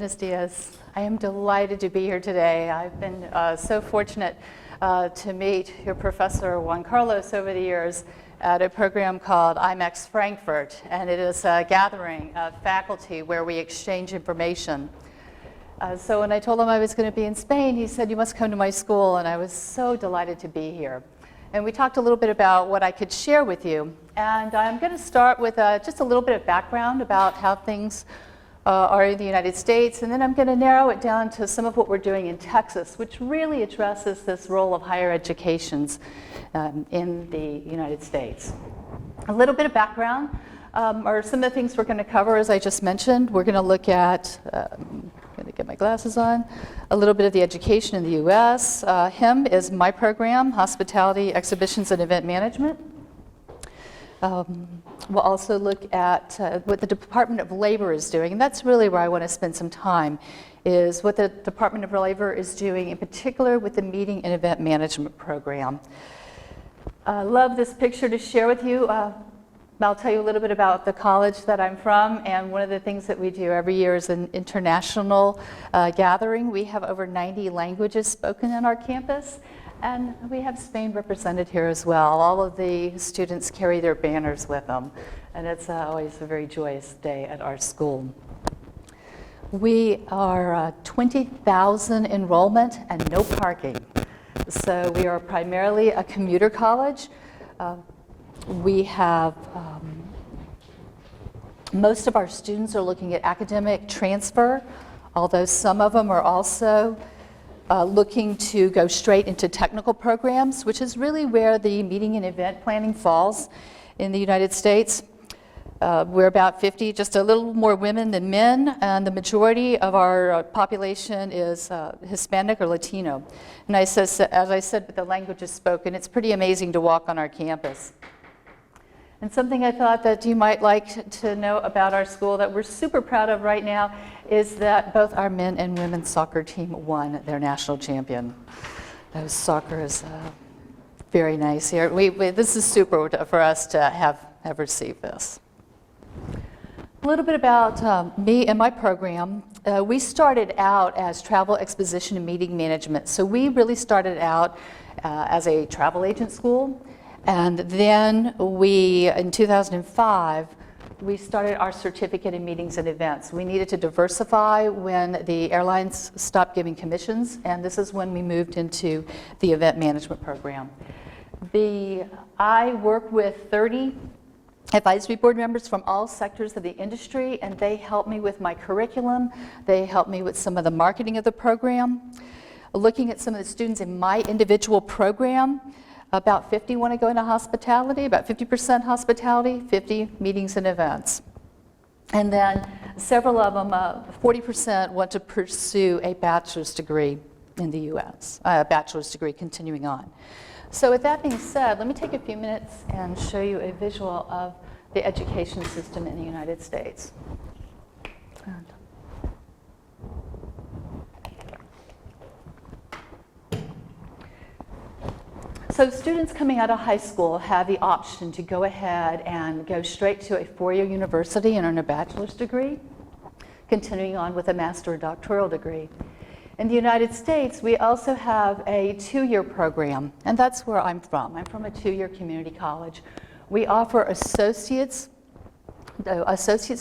Buenos dias. I am delighted to be here today. I've been so fortunate to meet your professor Juan Carlos over the years at a program called IMEX Frankfurt, and it is a gathering of faculty where we exchange information. So when I told him I was going to be in Spain, he said, "You must come to my school," and I was so delighted to be here. And we talked a little bit about what I could share with you. And I'm going to start with just a little bit of background about how things are in the United States, and then I'm going to narrow it down to some of what we're doing in Texas, which really addresses this role of higher educations in the United States. A little bit of background are some of the things we're going to cover, as I just mentioned. We're going to look at, I'm going to get my glasses on, a little bit of the education in the U.S. HIM is my program, Hospitality, Exhibitions, and Event Management. We'll also look at what the Department of Labor is doing, and that's really where I want to spend some time, is what the Department of Labor is doing, in particular with the Meeting and Event Management Program. I love this picture to share with you. I'll tell you a little bit about the college that I'm from, and one of the things that we do every year is an international gathering. We have over 90 languages spoken on our campus, and we have Spain represented here as well. All of the students carry their banners with them, and it's always a very joyous day at our school. We are 20,000 enrollment and no parking. So we are primarily a commuter college. We have, most of our students are looking at academic transfer, although some of them are also looking to go straight into technical programs, which is really where the meeting and event planning falls in the United States. We're about 50, just a little more women than men, and the majority of our population is Hispanic or Latino. And as I said, with the languages spoken, it's pretty amazing to walk on our campus. And something I thought that you might like to know about our school that we're super proud of right now is that both our men and women's soccer team won their national champion. Soccer is very nice here. This is super for us to have received this. A little bit about me and my program. We started out as travel, exposition, and meeting management. So we really started out as a travel agent school. And then in 2005, we started our certificate in meetings and events. We needed to diversify when the airlines stopped giving commissions, and this is when we moved into the event management program. I work with 30 advisory board members from all sectors of the industry, and they help me with my curriculum. They help me with some of the marketing of the program. Looking at some of the students in my individual program, about 50 want to go into hospitality, about 50% hospitality, 50 meetings and events. And then several of them, 40% want to pursue a bachelor's degree in the U.S., a bachelor's degree continuing on. So with that being said, let me take a few minutes and show you a visual of the education system in the United States. So students coming out of high school have the option to go ahead and go straight to a four-year university and earn a bachelor's degree, continuing on with a master or doctoral degree. In the United States, we also have a two-year program, and that's where I'm from. I'm from a two-year community college. We offer associate's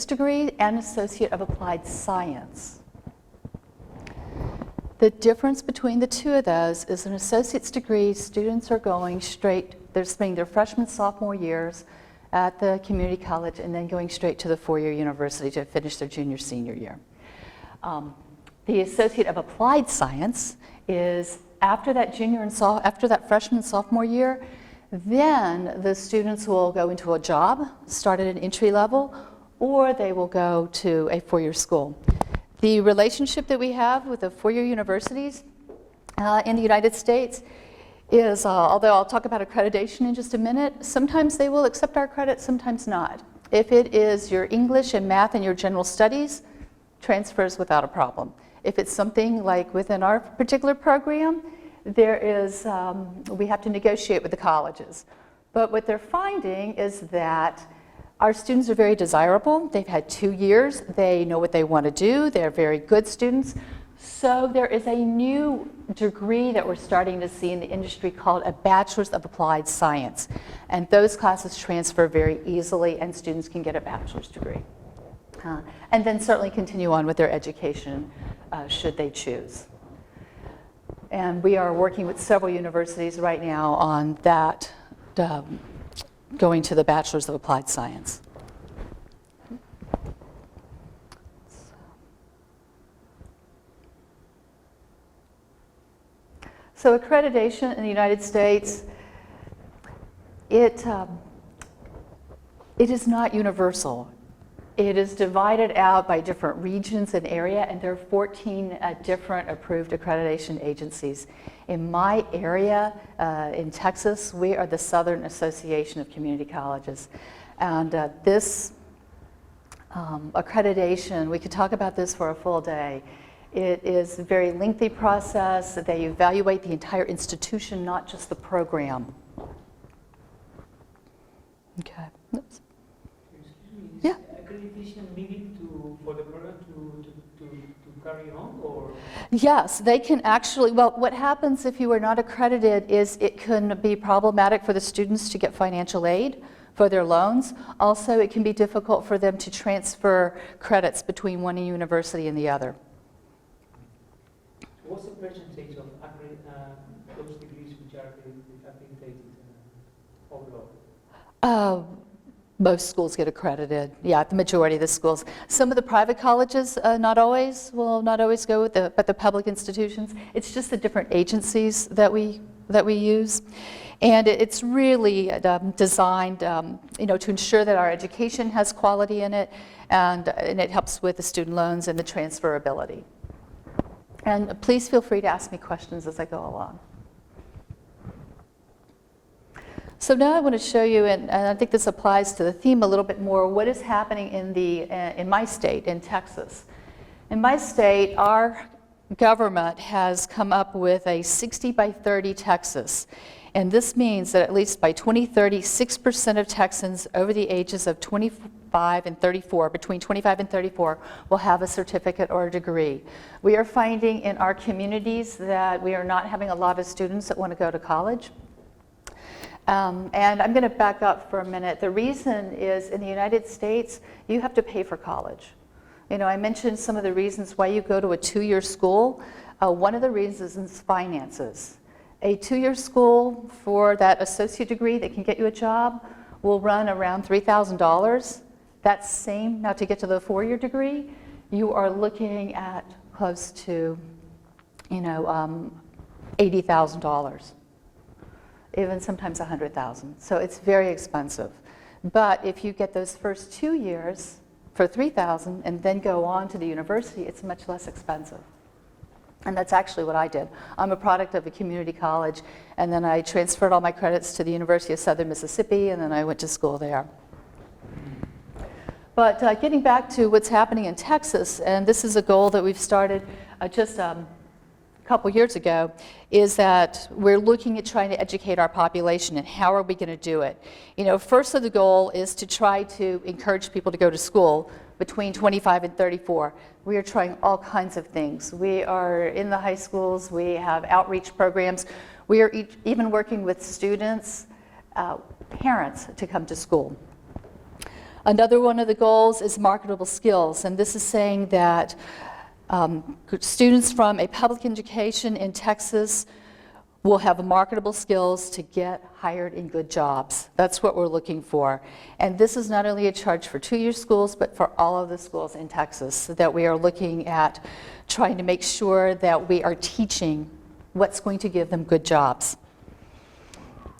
degree and associate of applied science. The difference between the two of those is an associate's degree, students are going straight, they're spending their freshman, sophomore years at the community college and then going straight to the four-year university to finish their junior, senior year. The associate of applied science is after that freshman, sophomore year, then the students will go into a job, start at an entry level, or they will go to a four-year school. The relationship that we have with the four-year universities in the United States is, although I'll talk about accreditation in just a minute, sometimes they will accept our credit, sometimes not. If it is your English and math and your general studies, transfers without a problem. If it's something like within our particular program, there is, we have to negotiate with the colleges. But what they're finding is that Our students are very desirable. They've had 2 years. They know what they want to do. They're very good students. So there is a new degree that we're starting to see in the industry called a Bachelor's of Applied Science. And those classes transfer very easily, and students can get a bachelor's degree. And then certainly continue on with their education should they choose. And we are working with several universities right now on that, going to the Bachelor's of Applied Science. So accreditation in the United States, it is not universal. It is divided out by different regions and area, and there are 14 different approved accreditation agencies. In my area, in Texas, we are the Southern Association of Community Colleges. And this accreditation, we could talk about this for a full day. It is a very lengthy process. They evaluate the entire institution, not just the program. Okay. Oops. Yeah. Accreditation needed for the program to carry on, or? Yes, they can actually, well, what happens if you are not accredited is it can be problematic for the students to get financial aid for their loans. Also, it can be difficult for them to transfer credits between one university and the other. What's the percentage of those degrees which are accredited overall? Most schools get accredited. Yeah, the majority of the schools. Some of the private colleges will not always go with but the public institutions. It's just the different agencies that we use, and it's really designed, to ensure that our education has quality in it, and it helps with the student loans and the transferability. And please feel free to ask me questions as I go along. So now I want to show you, and I think this applies to the theme a little bit more, what is happening in my state, in Texas. In my state, our government has come up with a 60 by 30 Texas. And this means that at least by 2030, 6% of Texans over the ages of 25 and 34, between 25 and 34, will have a certificate or a degree. We are finding in our communities that we are not having a lot of students that want to go to college. And I'm going to back up for a minute. The reason is in the United States, you have to pay for college. I mentioned some of the reasons why you go to a 2-year school. One of the reasons is finances. A 2-year school for that associate degree that can get you a job will run around $3,000. That same, now to get to the 4-year degree, you are looking at close to, $80,000. Even sometimes $100,000. So it's very expensive. But if you get those first 2 years for $3,000 and then go on to the university, it's much less expensive. And that's actually what I did. I'm a product of a community college, and then I transferred all my credits to the University of Southern Mississippi, and then I went to school there. But getting back to what's happening in Texas, and this is a goal that we've started just a couple years ago, is that we're looking at trying to educate our population, and how are we going to do it? First of the goal is to try to encourage people to go to school between 25 and 34. We are trying all kinds of things. We are in the high schools, we have outreach programs, we are even working with students, parents to come to school. Another one of the goals is marketable skills, and this is saying that students from a public education in Texas will have marketable skills to get hired in good jobs. That's what we're looking for. And this is not only a charge for 2-year schools, but for all of the schools in Texas, so that we are looking at trying to make sure that we are teaching what's going to give them good jobs.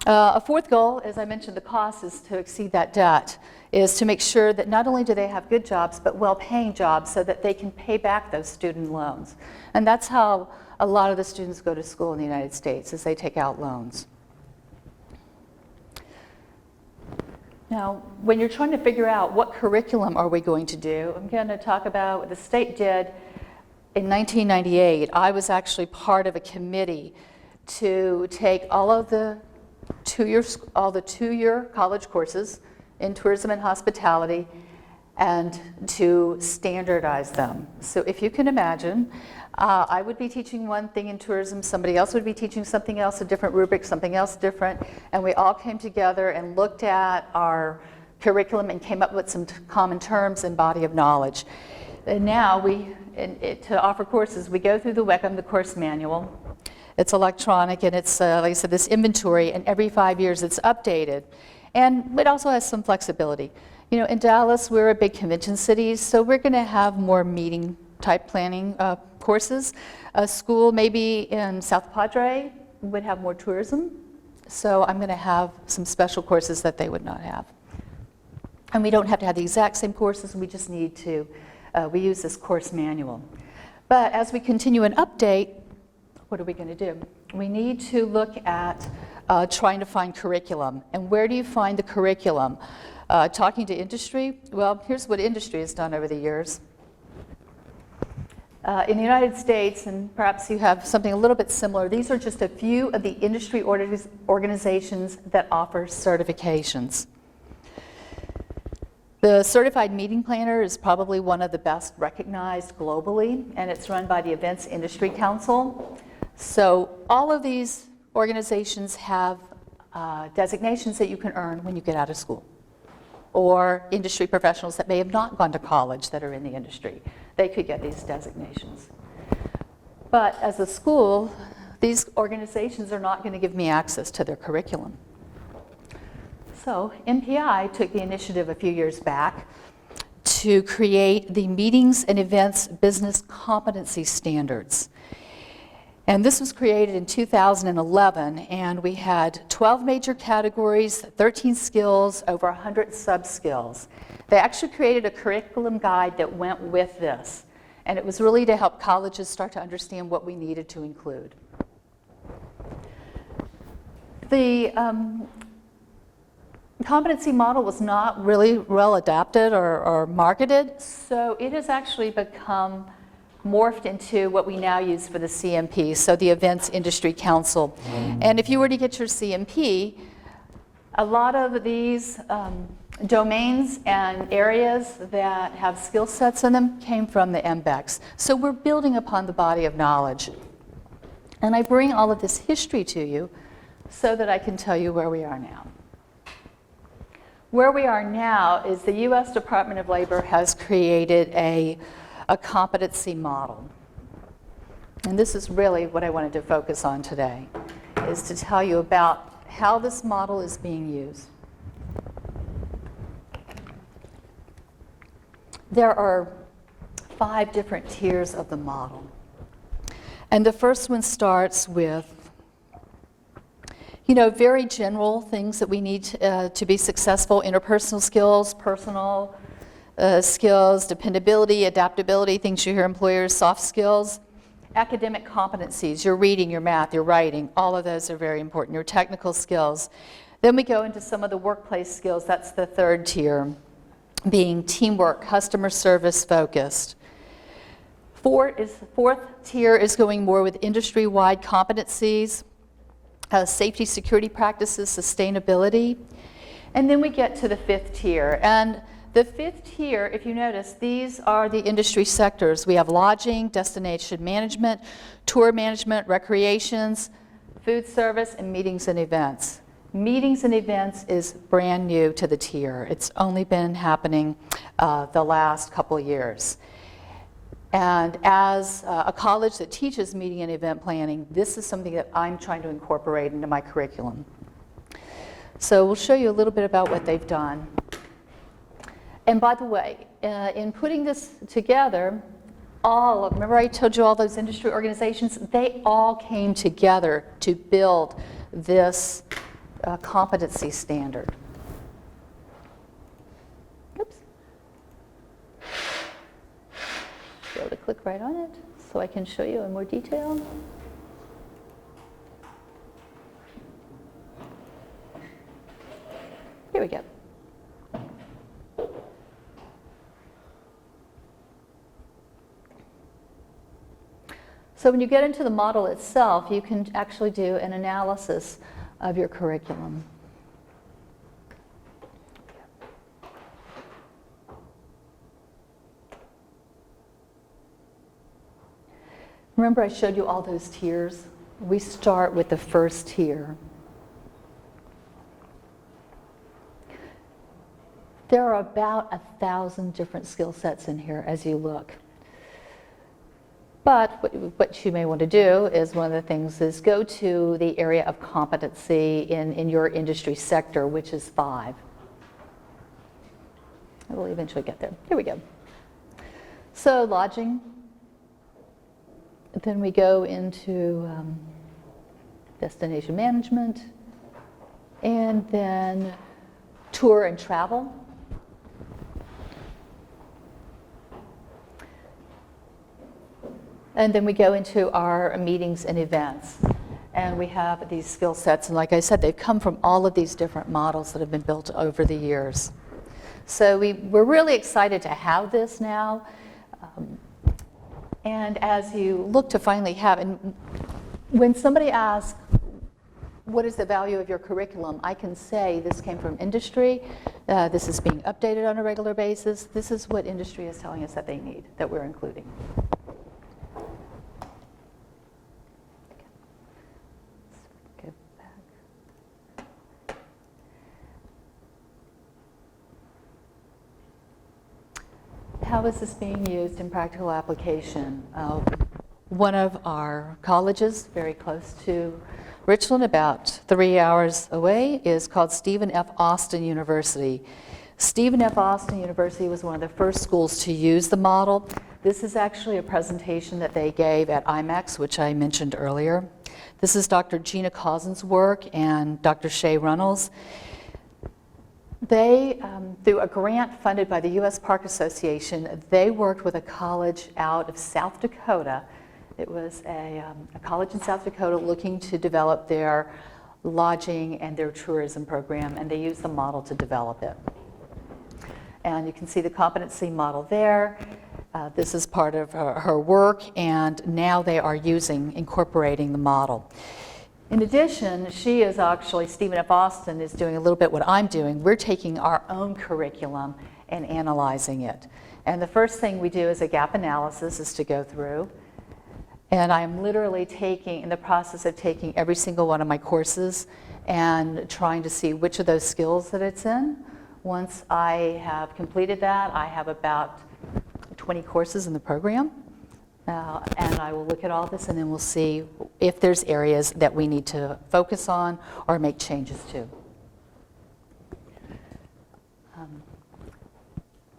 A fourth goal, as I mentioned, the cost is to exceed that debt, is to make sure that not only do they have good jobs, but well-paying jobs so that they can pay back those student loans. And that's how a lot of the students go to school in the United States, is they take out loans. Now, when you're trying to figure out what curriculum are we going to do, I'm going to talk about what the state did in 1998. I was actually part of a committee to take all of the 2-year college courses in tourism and hospitality and to standardize them. So if you can imagine, I would be teaching one thing in tourism, somebody else would be teaching something else, a different rubric, something else different, and we all came together and looked at our curriculum and came up with some common terms and body of knowledge. And now to offer courses, we go through the WECM, the course manual. It's electronic and it's, like I said, this inventory, and every 5 years it's updated. And it also has some flexibility. You know, in Dallas, we're a big convention city, so we're going to have more meeting type planning courses. A school maybe in South Padre would have more tourism, so I'm going to have some special courses that they would not have. And we don't have to have the exact same courses, we just need to, we use this course manual. But as we continue and update, what are we going to do? We need to look at trying to find curriculum. And where do you find the curriculum? Talking to industry, well, here's what industry has done over the years. In the United States, and perhaps you have something a little bit similar, these are just a few of the industry organizations that offer certifications. The Certified Meeting Planner is probably one of the best recognized globally, and it's run by the Events Industry Council. So all of these organizations have designations that you can earn when you get out of school, or industry professionals that may have not gone to college that are in the industry. They could get these designations. But as a school, these organizations are not going to give me access to their curriculum. So MPI took the initiative a few years back to create the Meetings and Events Business Competency Standards. And this was created in 2011, and we had 12 major categories, 13 skills, over 100 sub-skills. They actually created a curriculum guide that went with this, and it was really to help colleges start to understand what we needed to include. The competency model was not really well adapted or marketed, so it has actually become morphed into what we now use for the CMP, so the Events Industry Council. And if you were to get your CMP, a lot of these domains and areas that have skill sets in them came from the MBECs. So we're building upon the body of knowledge. And I bring all of this history to you so that I can tell you where we are now. Where we are now is the U.S. Department of Labor has created a competency model. And this is really what I wanted to focus on today, is to tell you about how this model is being used. There are 5 different tiers of the model. And the first one starts with, very general things that we need to be successful: interpersonal skills, personal skills, dependability, adaptability, things you hear employers, soft skills, academic competencies, your reading, your math, your writing, all of those are very important, your technical skills. Then we go into some of the workplace skills. That's the third tier, being teamwork, customer service focused. Fourth tier is going more with industry-wide competencies, safety, security practices, sustainability. And then we get to the 5th tier. And the 5th tier, if you notice, these are the industry sectors. We have lodging, destination management, tour management, recreations, food service, and meetings and events. Meetings and events is brand new to the tier. It's only been happening the last couple of years. And as a college that teaches meeting and event planning, this is something that I'm trying to incorporate into my curriculum. So we'll show you a little bit about what they've done. And by the way, in putting this together, remember I told you all those industry organizations? They all came together to build this competency standard. Oops. Be able to click right on it so I can show you in more detail. Here we go. So when you get into the model itself, you can actually do an analysis of your curriculum. remember I showed you all those tiers? We start with the first tier. There are about 1,000 different skill sets in here as you look. But what you may want to do is one of the things is go to the area of competency in your industry sector, which is 5. I will eventually get there. Here we go. So lodging. Then we go into destination management, and then tour and travel. And then we go into our meetings and events. And we have these skill sets. And like I said, they've come from all of these different models that have been built over the years. So we're really excited to have this now. And as you look to finally have, and when somebody asks, what is the value of your curriculum? I can say this came from industry. This is being updated on a regular basis. This is what industry is telling us that they need, that we're including. How is this being used in practical application? One of our colleges, very close to Richland, about 3 hours away, is called Stephen F. Austin University. Stephen F. Austin University was one of the first schools to use the model. This is actually a presentation that they gave at IMAX, which I mentioned earlier. This is Dr. Gina Cousin's work and Dr. Shay Runnels. They, through a grant funded by the U.S. Park Association, they worked with a college out of South Dakota. It was a college in South Dakota looking to develop their lodging and their tourism program, and they used the model to develop it. And you can see the competency model there. This is part of her work, and now they are incorporating the model. In addition, she is actually, Stephen F. Austin is doing a little bit what I'm doing. We're taking our own curriculum and analyzing it. And the first thing we do is a gap analysis is to go through. And I'm literally in the process of taking every single one of my courses and trying to see which of those skills that it's in. Once I have completed that, I have about 20 courses in the program. And I will look at all this, and then we'll see if there's areas that we need to focus on or make changes to.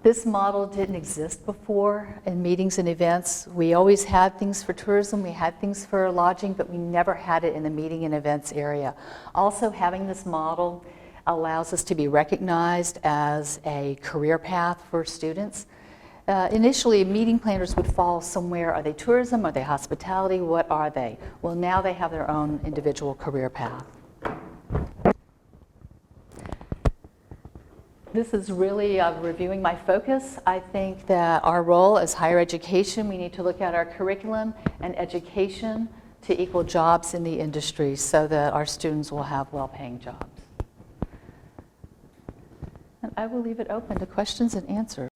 This model didn't exist before in meetings and events. We always had things for tourism, we had things for lodging, but we never had it in the meeting and events area. Also, having this model allows us to be recognized as a career path for students. Initially, meeting planners would fall somewhere. Are they tourism? Are they hospitality? What are they? Well, now they have their own individual career path. This is really reviewing my focus. I think that our role as higher education, we need to look at our curriculum and education to equal jobs in the industry so that our students will have well-paying jobs. And I will leave it open to questions and answers.